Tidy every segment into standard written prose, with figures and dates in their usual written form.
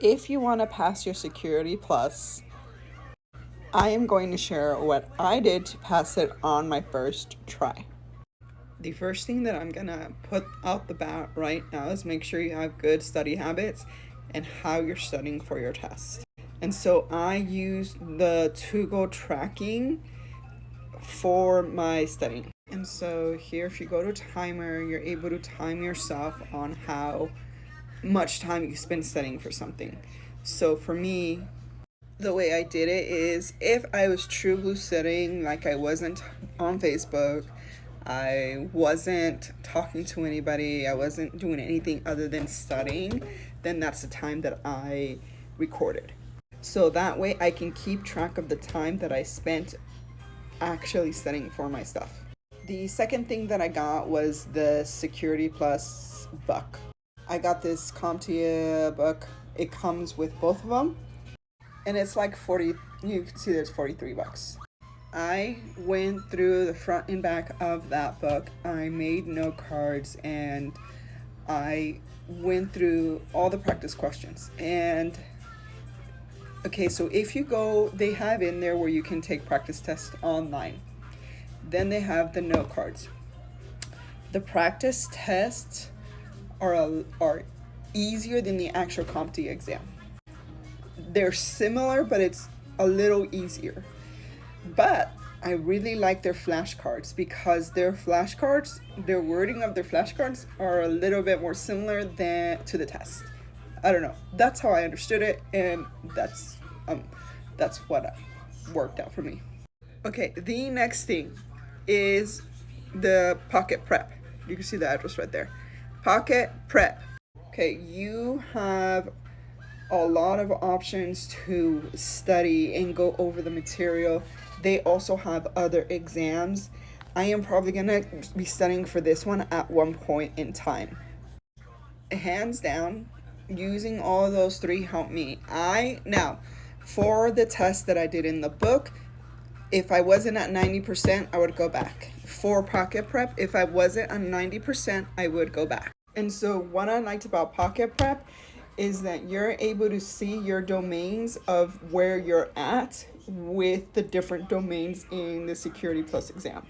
If you want to pass your Security Plus, I am going to share what I did to pass it on my first try. The first thing that I'm gonna put out the bat right now is make sure you have good study habits and how you're studying for your test. And so I used the To-Go tracking for my studying. And so here, if you go to timer, you're able to time yourself on how much time you spend studying for something. So for me, the way I did it is if I was true blue studying, like I wasn't on Facebook, I wasn't talking to anybody, I wasn't doing anything other than studying, then that's the time that I recorded. So that way I can keep track of the time that I spent actually studying for my stuff. The second thing that I got was the Security Plus book. I got this CompTIA book. It comes with both of them, and it's like 40, you can see there's 43 bucks. I went through the front and back of that book. I made note cards and I went through all the practice questions. And okay, so if you go, they have in there where you can take practice tests online. Then they have the note cards. The practice tests are easier than the actual CompTIA exam. They're similar, but it's a little easier. But I really like their flashcards because their flashcards, their wording of their flashcards are a little bit more similar than to the test. I don't know. That's how I understood it, and that's what worked out for me. Okay, the next thing is the Pocket Prep. You can see the address right there. Pocket Prep. Okay, you have a lot of options to study and go over the material. They also have other exams. I am probably gonna be studying for this one at one point in time. Hands down, using all of those three helped me. Now, for the test that I did in the book, if I wasn't at 90%, I would go back. For Pocket Prep, if I wasn't at 90%, I would go back. And so what I liked about Pocket Prep is that you're able to see your domains of where you're at with the different domains in the Security Plus exam.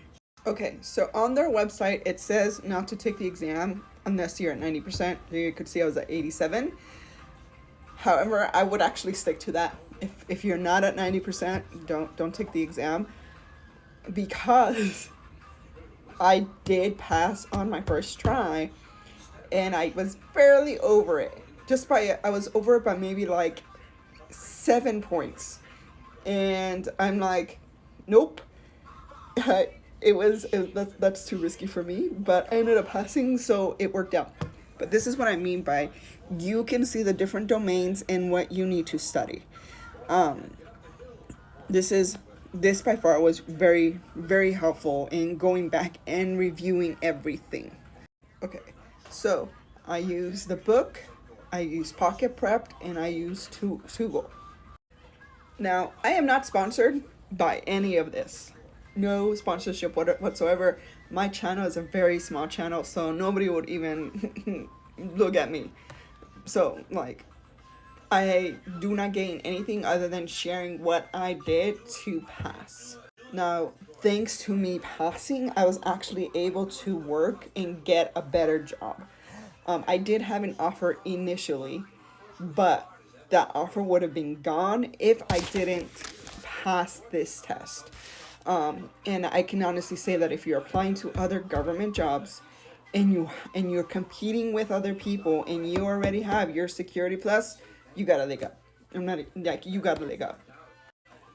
Okay, so on their website, it says not to take the exam unless you're at 90%. You could see I was at 87. However, I would actually stick to that. If you're not at 90%, don't take the exam, because I did pass on my first try and I was barely over it. I was over it by maybe like 7 points. And I'm like, nope. That's too risky for me, but I ended up passing, so it worked out. But this is what I mean by you can see the different domains and what you need to study. This by far was very, very helpful in going back and reviewing everything. Okay, so I use the book, I use Pocket Prep, and I use To-Go. Now, I am not sponsored by any of this. No sponsorship whatsoever. My channel is a very small channel, so nobody would even look at me. So, like, I do not gain anything other than sharing what I did to pass. Now, thanks to me passing, I was actually able to work and get a better job. I did have an offer initially, but that offer would have been gone if I didn't pass this test. And I can honestly say that if you're applying to other government jobs and you're competing with other people and you already have your Security Plus, you got a leg up. You got a leg up.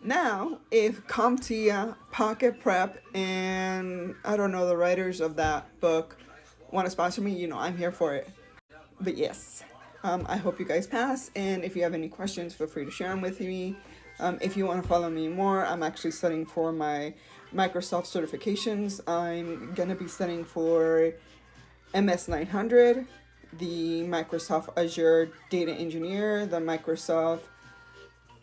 Now, if CompTIA, Pocket Prep, and I don't know, the writers of that book want to sponsor me, I'm here for it. But yes, I hope you guys pass, and if you have any questions, feel free to share them with me. If you want to follow me more, I'm actually studying for my Microsoft certifications. I'm going to be studying for MS900, the Microsoft Azure Data Engineer, the Microsoft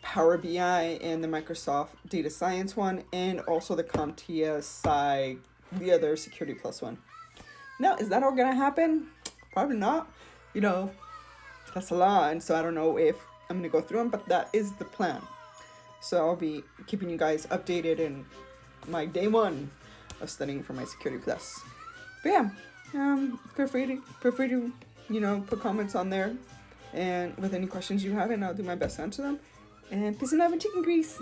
Power BI, and the Microsoft Data Science one, and also the CompTIA side, the other Security Plus one. Now, is that all going to happen? Probably not. That's a lot, and so I don't know if I'm gonna go through them, but that is the plan. So I'll be keeping you guys updated in my day one of studying for my Security Plus. But yeah, feel free to put comments on there, and with any questions you have, and I'll do my best to answer them. And peace and love and chicken grease.